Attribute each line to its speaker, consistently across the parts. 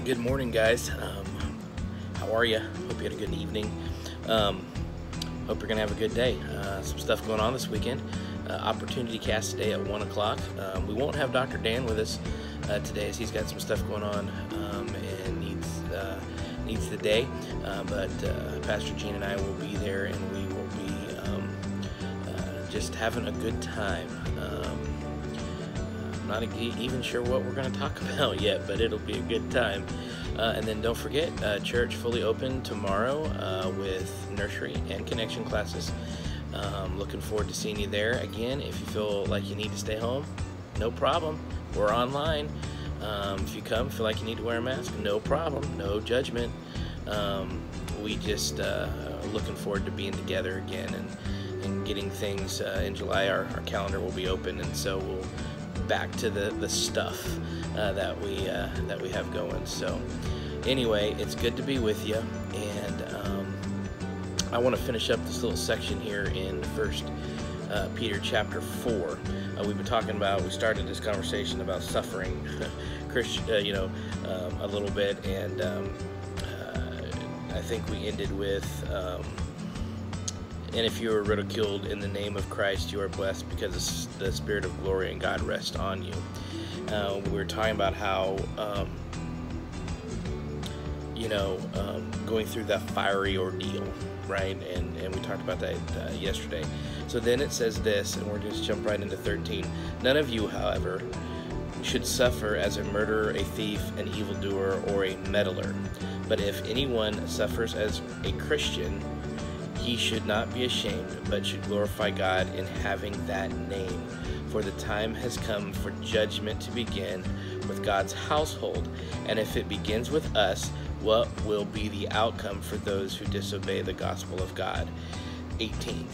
Speaker 1: Good morning, guys. How are you? Hope you had a good evening. Hope you're going to have a good day. Some stuff going on this weekend. Opportunity Cast today at 1 o'clock. We won't have Dr. Dan with us today as he's got some stuff going on and needs the day. But Pastor Gene and I will be there, and we will be just having a good time. Not even sure what we're going to talk about yet, but it'll be a good time. And then don't forget, church fully open tomorrow with nursery and connection classes. Looking forward to seeing you there. Again, if you feel like you need to stay home, no problem. We're online. If you feel like you need to wear a mask, no problem. No judgment. We just looking forward to being together again and getting things in July. Our calendar will be open, and so we'll back to the stuff that we have going. So anyway, it's good to be with you, and I want to finish up this little section here in 1 Peter chapter 4. We've been talking about, we started this conversation about suffering, a little bit, and I think we ended with and if you are ridiculed in the name of Christ, you are blessed because the Spirit of glory and God rests on you. We were talking about how, going through that fiery ordeal, right? And we talked about that yesterday. So then it says this, and we're just jump right into 13. None of you, however, should suffer as a murderer, a thief, an evildoer, or a meddler. But if anyone suffers as a Christian, he should not be ashamed, but should glorify God in having that name. For the time has come for judgment to begin with God's household. And if it begins with us, what will be the outcome for those who disobey the gospel of God? 18.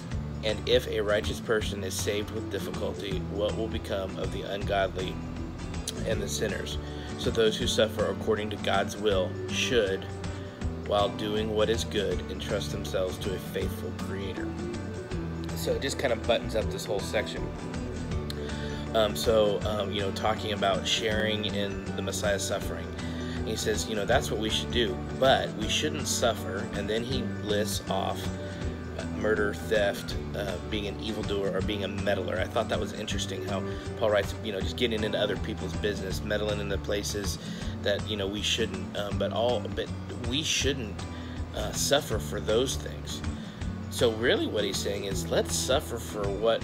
Speaker 1: And if a righteous person is saved with difficulty, what will become of the ungodly and the sinners? So those who suffer according to God's will should, while doing what is good, entrust themselves to a faithful Creator. So it just kind of buttons up this whole section. Talking about sharing in the Messiah's suffering. And he says, that's what we should do, but we shouldn't suffer. And then he lists off murder, theft, being an evildoer, or being a meddler. I thought that was interesting how Paul writes, just getting into other people's business, meddling in the places that, we shouldn't, but we shouldn't suffer for those things. So really what he's saying is, let's suffer for what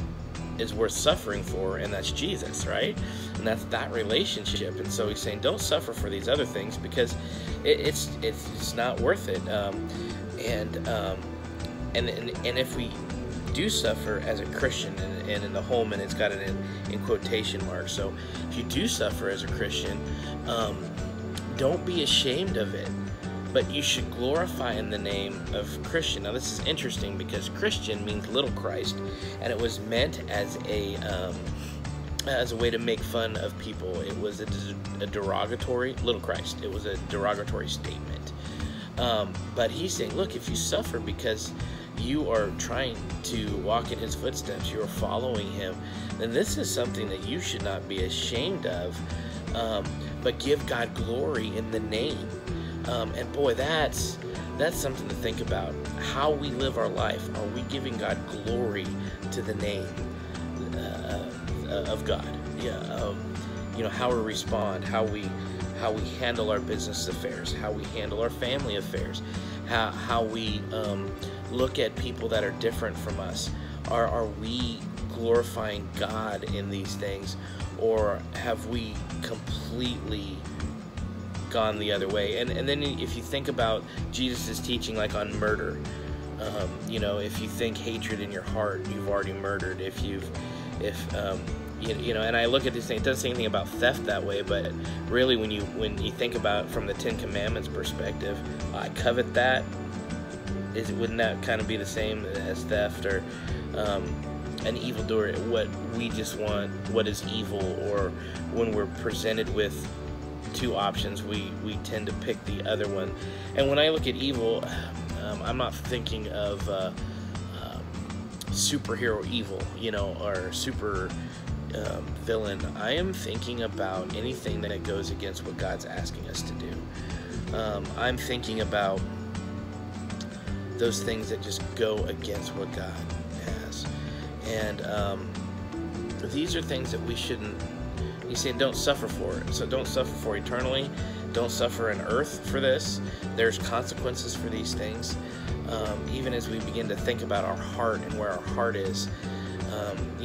Speaker 1: is worth suffering for, and that's Jesus, right? And that's that relationship. And so he's saying, don't suffer for these other things because it's not worth it. And if we do suffer as a Christian, and in the home, and it's got it in quotation marks. So if you do suffer as a Christian, don't be ashamed of it, but you should glorify in the name of Christian. Now this is interesting because Christian means little Christ, and it was meant as a way to make fun of people. It was a derogatory, little Christ. It was a derogatory statement. But he's saying, look, if you suffer because you are trying to walk in his footsteps, you are following him, then this is something that you should not be ashamed of, but give God glory in the name. And boy, that's something to think about. How we live our life. Are we giving God glory to the name of God? How we respond, how we handle our business affairs, how we handle our family affairs, how we look at people that are different from us. Are we glorifying God in these things, or have we completely gone the other way? And then if you think about Jesus' teaching, like on murder, if you think hatred in your heart, you've already murdered. And I look at this thing, it doesn't say anything about theft that way, but really when you think about from the Ten Commandments perspective, I covet that, wouldn't that kind of be the same as theft? Or an evildoer, what we just want, what is evil, or when we're presented with two options, we tend to pick the other one. And when I look at evil, I'm not thinking of superhero evil, or super villain, I am thinking about anything that goes against what God's asking us to do. I'm thinking about those things that just go against what God has. And these are things that we shouldn't, he's saying don't suffer for it. So don't suffer for eternally. Don't suffer in earth for this. There's consequences for these things. Even as we begin to think about our heart and where our heart is,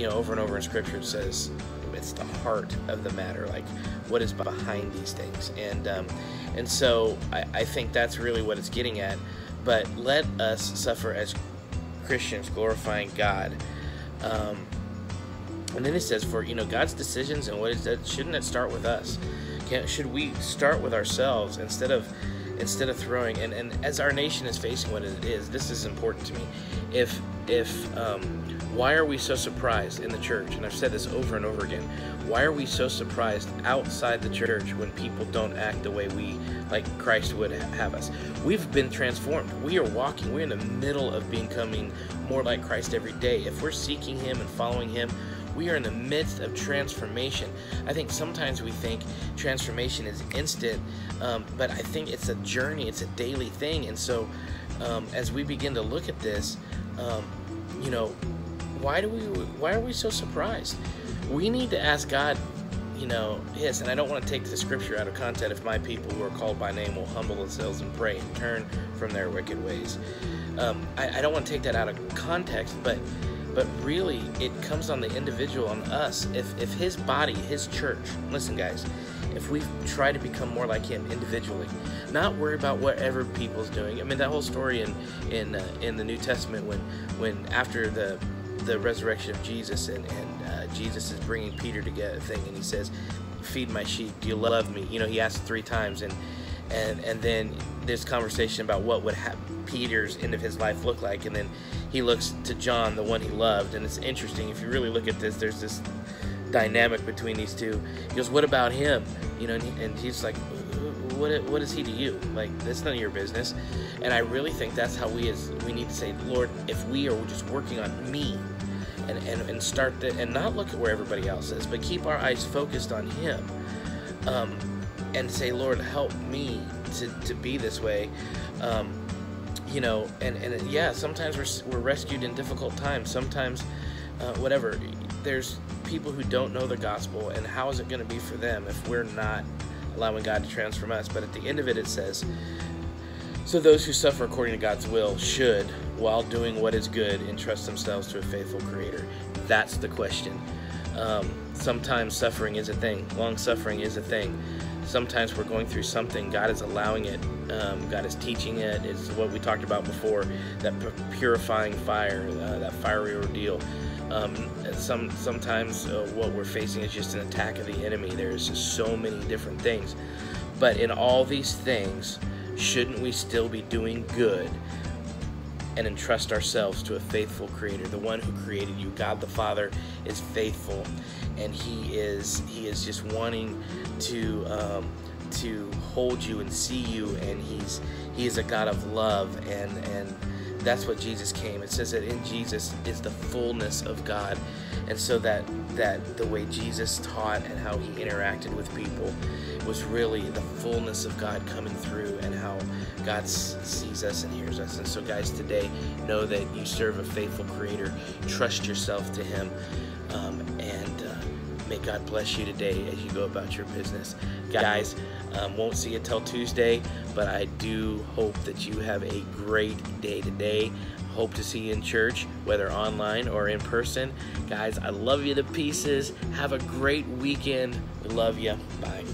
Speaker 1: over and over in Scripture it says it's the heart of the matter, like what is behind these things. And so I think that's really what it's getting at. But let us suffer as Christians, glorifying God. And then it says, for God's decisions and what is that, shouldn't it start with us? Should we start with ourselves instead of throwing? And as our nation is facing what it is, this is important to me. If why are we so surprised in the church? And I've said this over and over again. Why are we so surprised outside the church when people don't act the way we, like Christ would have us? We've been transformed. We are walking. We're in the middle of becoming more like Christ every day. If we're seeking Him and following Him, we are in the midst of transformation. I think sometimes we think transformation is instant, but I think it's a journey. It's a daily thing. And so as we begin to look at this, why are we so surprised? We need to ask God, His, and I don't want to take the scripture out of context. If my people who are called by name will humble themselves and pray and turn from their wicked ways. I don't want to take that out of context, but really it comes on the individual, on us. If His body, His church, listen guys, if we try to become more like Him individually, not worry about whatever people's doing. I mean, that whole story in the New Testament when after the resurrection of Jesus and Jesus is bringing Peter to get a thing, and He says, feed my sheep, do you love me? He asked 3 times, and then there's conversation about what would Peter's end of his life look like, and then he looks to John, the one he loved. And it's interesting, if you really look at this, there's this dynamic between these two. He goes, what about him? And he's like, what is he to you? Like, that's none of your business. And I really think that's how we need to say, Lord, if we are just working on me and start and not look at where everybody else is, but keep our eyes focused on Him, and say, Lord, help me to be this way. Yeah, sometimes we're rescued in difficult times. Sometimes, whatever. There's people who don't know the gospel, and how is it going to be for them if we're not allowing God to transform us? But at the end of it, it says, so those who suffer according to God's will should, while doing what is good, entrust themselves to a faithful Creator. That's the question. Sometimes suffering is a thing. Long suffering is a thing. Sometimes we're going through something. God is allowing it. God is teaching it. It's what we talked about before, that purifying fire, that fiery ordeal. Sometimes what we're facing is just an attack of the enemy. There's just so many different things. But in all these things, shouldn't we still be doing good and entrust ourselves to a faithful Creator? The one who created you, God the Father, is faithful, and He is just wanting to hold you and see you, and He is a God of love, and that's what Jesus came. It says that in Jesus is the fullness of God, and so that the way Jesus taught and how He interacted with people was really the fullness of God coming through, and how God sees us and hears us. And so guys, today, know that you serve a faithful Creator. Trust yourself to Him, and may God bless you today as you go about your business. Guys, won't see you till Tuesday, but I do hope that you have a great day today. Hope to see you in church, whether online or in person. Guys, I love you to pieces. Have a great weekend. We love you. Bye.